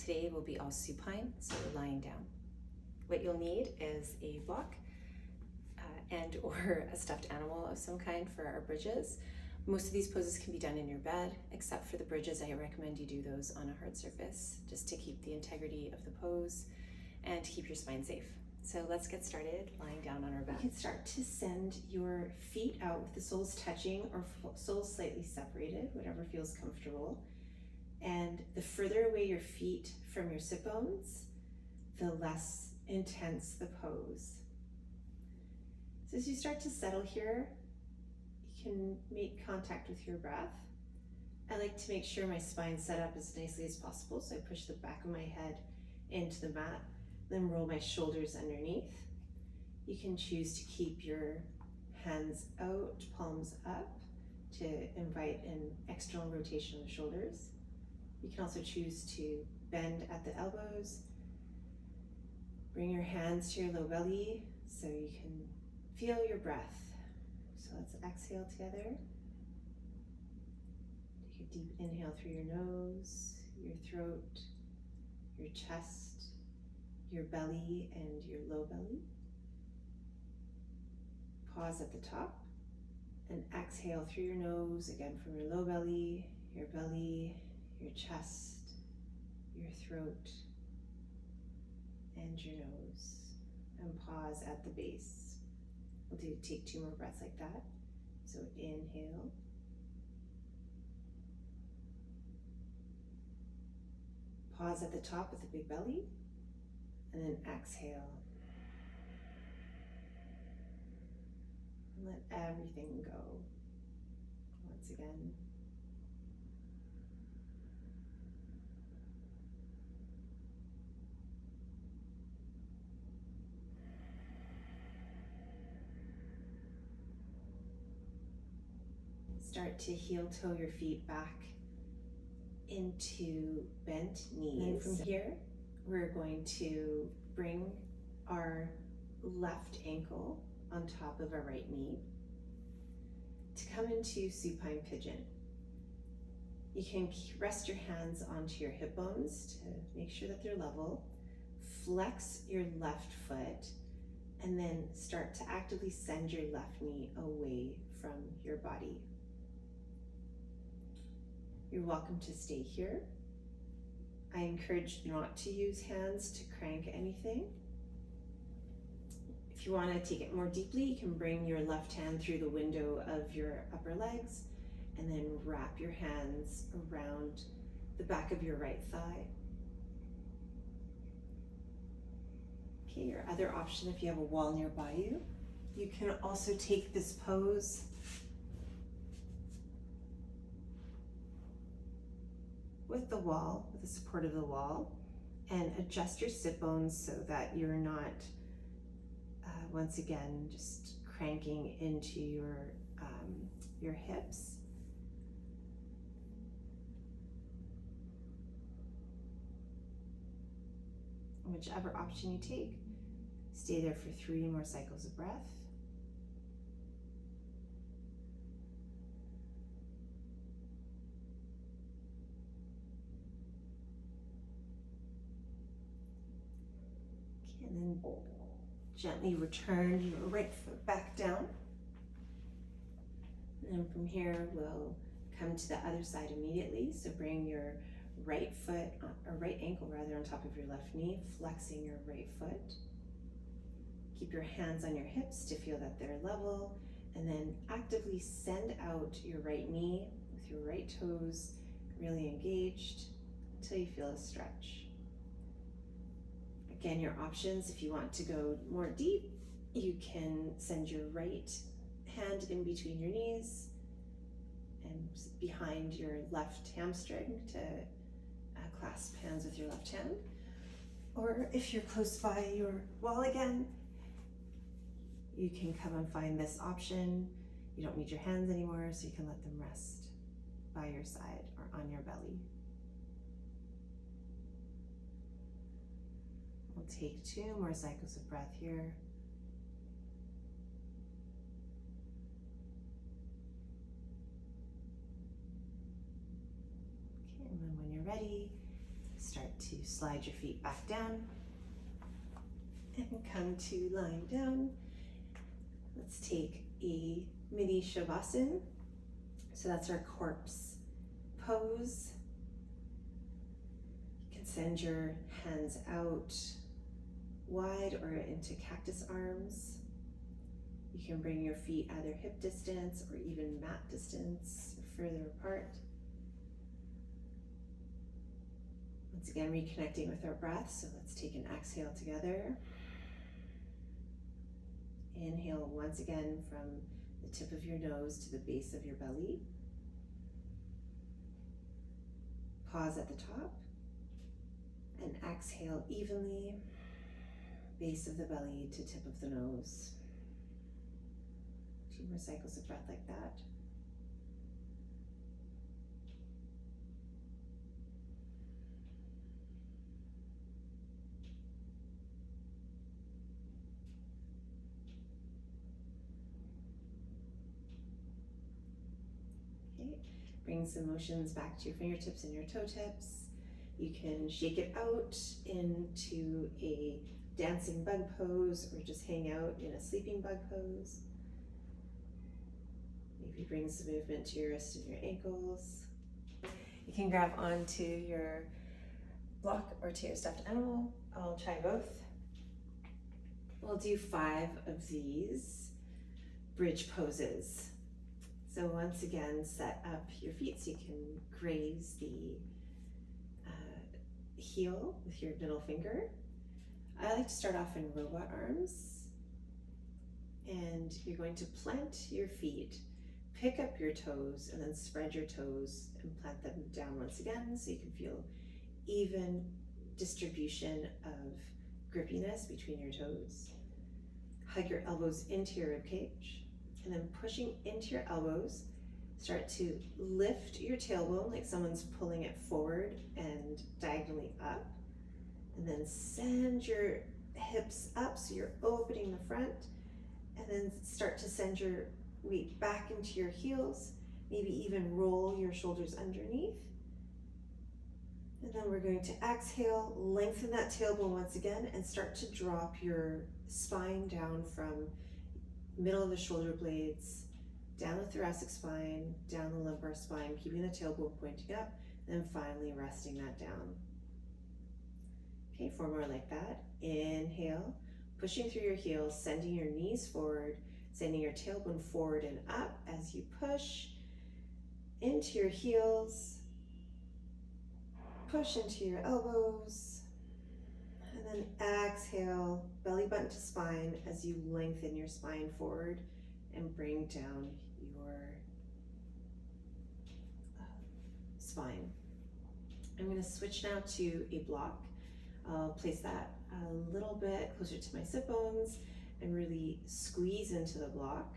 today will be all supine, so lying down. What you'll need is a block and or a stuffed animal of some kind for our bridges. Most of these poses can be done in your bed, except for the bridges. I recommend you do those on a hard surface just to keep the integrity of the pose and keep your spine safe. So let's get started lying down on our back. You can start to send your feet out with the soles touching or soles slightly separated, whatever feels comfortable. And the further away your feet from your sit bones, the less intense the pose. So as you start to settle here, you can make contact with your breath. I like to make sure my spine's set up as nicely as possible, so I push the back of my head into the mat, then roll my shoulders underneath. You can choose to keep your hands out, palms up, to invite an external rotation of the shoulders. You can also choose to bend at the elbows. Bring your hands to your low belly so you can feel your breath. So let's exhale together. Take a deep inhale through your nose, your throat, your chest, your belly, and your low belly. Pause at the top and exhale through your nose, again from your low belly, your chest, your throat, and your nose. And pause at the base. We'll take 2 more breaths like that. So inhale. Pause at the top with the big belly. And then exhale. And let everything go. Once again. Start to heel toe your feet back into bent knees. And from here, we're going to bring our left ankle on top of our right knee to come into Supine Pigeon. You can rest your hands onto your hip bones to make sure that they're level. Flex your left foot and then start to actively send your left knee away from your body. You're welcome to stay here. I encourage not to use hands to crank anything. If you want to take it more deeply, you can bring your left hand through the window of your upper legs and then wrap your hands around the back of your right thigh. Okay, your other option, if you have a wall nearby you, you can also take this pose with the wall, with the support of the wall, and adjust your sit bones so that you're not, once again, just cranking into your hips. Whichever option you take, stay there for 3 more cycles of breath. And then gently return your right foot back down. And then from here, we'll come to the other side immediately. So bring your right foot, or right ankle rather, on top of your left knee, flexing your right foot. Keep your hands on your hips to feel that they're level, and then actively send out your right knee with your right toes really engaged until you feel a stretch. Again, your options, if you want to go more deep, you can send your right hand in between your knees and behind your left hamstring to clasp hands with your left hand. Or if you're close by your wall again, you can come and find this option. You don't need your hands anymore, so you can let them rest by your side or on your belly. We'll take 2 more cycles of breath here. Okay, and then when you're ready, start to slide your feet back down and come to lying down. Let's take a mini shavasana. So that's our corpse pose. You can send your hands out wide or into cactus arms. You can bring your feet either hip distance or even mat distance or further apart. Once again, reconnecting with our breath. So let's take an exhale together. Inhale once again from the tip of your nose to the base of your belly. Pause at the top and exhale evenly, base of the belly to tip of the nose. 2 more cycles of breath like that. Okay, bring some motions back to your fingertips and your toe tips. You can shake it out into a dancing bug pose or just hang out in a sleeping bug pose. Maybe bring some movement to your wrists and your ankles. You can grab onto your block or to your stuffed animal. I'll try both. We'll do 5 of these bridge poses. So once again, set up your feet so you can graze the heel with your middle finger. I like to start off in robot arms. And you're going to plant your feet, pick up your toes, and then spread your toes and plant them down once again so you can feel even distribution of grippiness between your toes. Hug your elbows into your rib cage, and then pushing into your elbows, start to lift your tailbone like someone's pulling it forward and diagonally up, and then send your hips up so you're opening the front, and then start to send your weight back into your heels, maybe even roll your shoulders underneath. And then we're going to exhale, lengthen that tailbone once again, and start to drop your spine down from middle of the shoulder blades, down the thoracic spine, down the lumbar spine, keeping the tailbone pointing up, and then finally resting that down. Okay, 4 more like that. Inhale, pushing through your heels, sending your knees forward, sending your tailbone forward and up as you push into your heels, push into your elbows, and then exhale, belly button to spine as you lengthen your spine forward and bring down your spine. I'm going to switch now to a block. I'll place that a little bit closer to my sit bones and really squeeze into the block.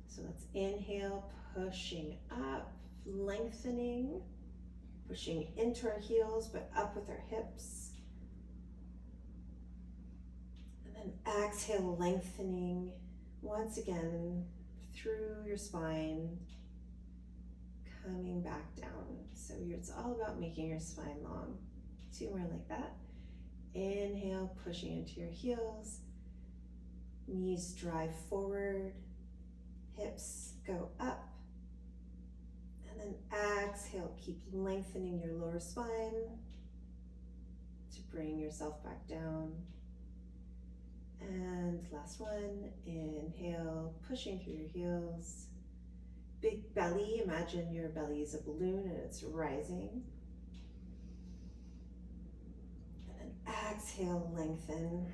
So let's inhale, pushing up, lengthening, pushing into our heels but up with our hips. And then exhale, lengthening once again through your spine, coming back down. So it's all about making your spine long. 2 more like that. Inhale, pushing into your heels. Knees drive forward, hips go up. And then exhale, keep lengthening your lower spine to bring yourself back down. And last one, inhale, pushing through your heels. Big belly, imagine your belly is a balloon and it's rising. And then exhale, lengthen.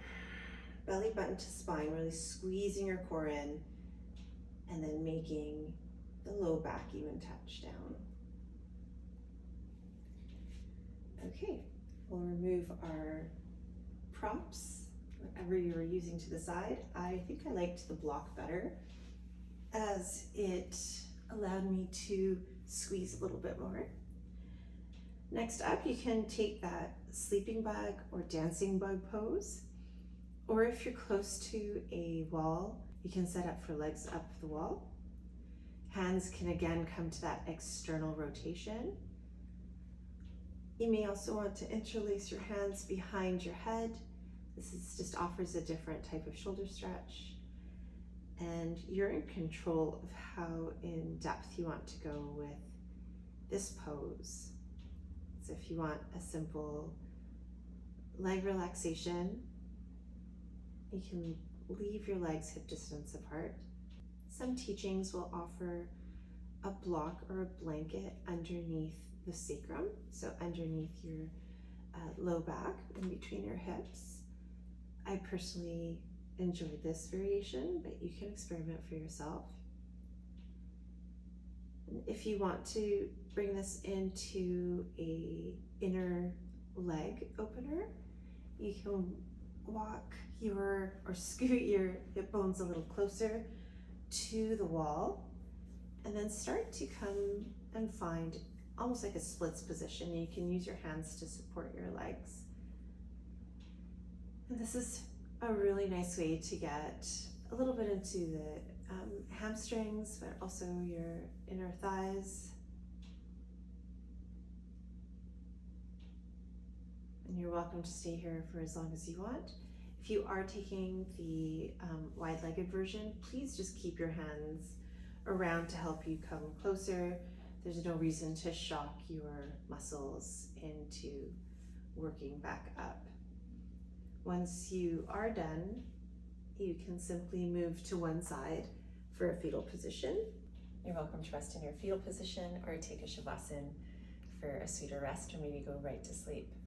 Belly button to spine, really squeezing your core in, and then making the low back even touch down. Okay, we'll remove our props, whatever you were using to the side. I think I liked the block better as it allowed me to squeeze a little bit more. Next up, you can take that sleeping bug or dancing bug pose, or if you're close to a wall, you can set up for legs up the wall. Hands can again come to that external rotation. You may also want to interlace your hands behind your head. Just offers a different type of shoulder stretch. And you're in control of how in depth you want to go with this pose. So if you want a simple leg relaxation, you can leave your legs hip distance apart. Some teachings will offer a block or a blanket underneath the sacrum, so underneath your low back, in between your hips. I personally enjoyed this variation, but you can experiment for yourself. And if you want to bring this into a inner leg opener, you can walk or scoot your hip bones a little closer to the wall, and then start to come and find almost like a splits position. You can use your hands to support your legs. And this is a really nice way to get a little bit into the hamstrings, but also your inner thighs. And you're welcome to stay here for as long as you want. If you are taking the wide-legged version, please just keep your hands around to help you come closer. There's no reason to shock your muscles into working back up. Once you are done, you can simply move to one side for a fetal position. You're welcome to rest in your fetal position or take a shavasana for a sweeter rest, or maybe go right to sleep.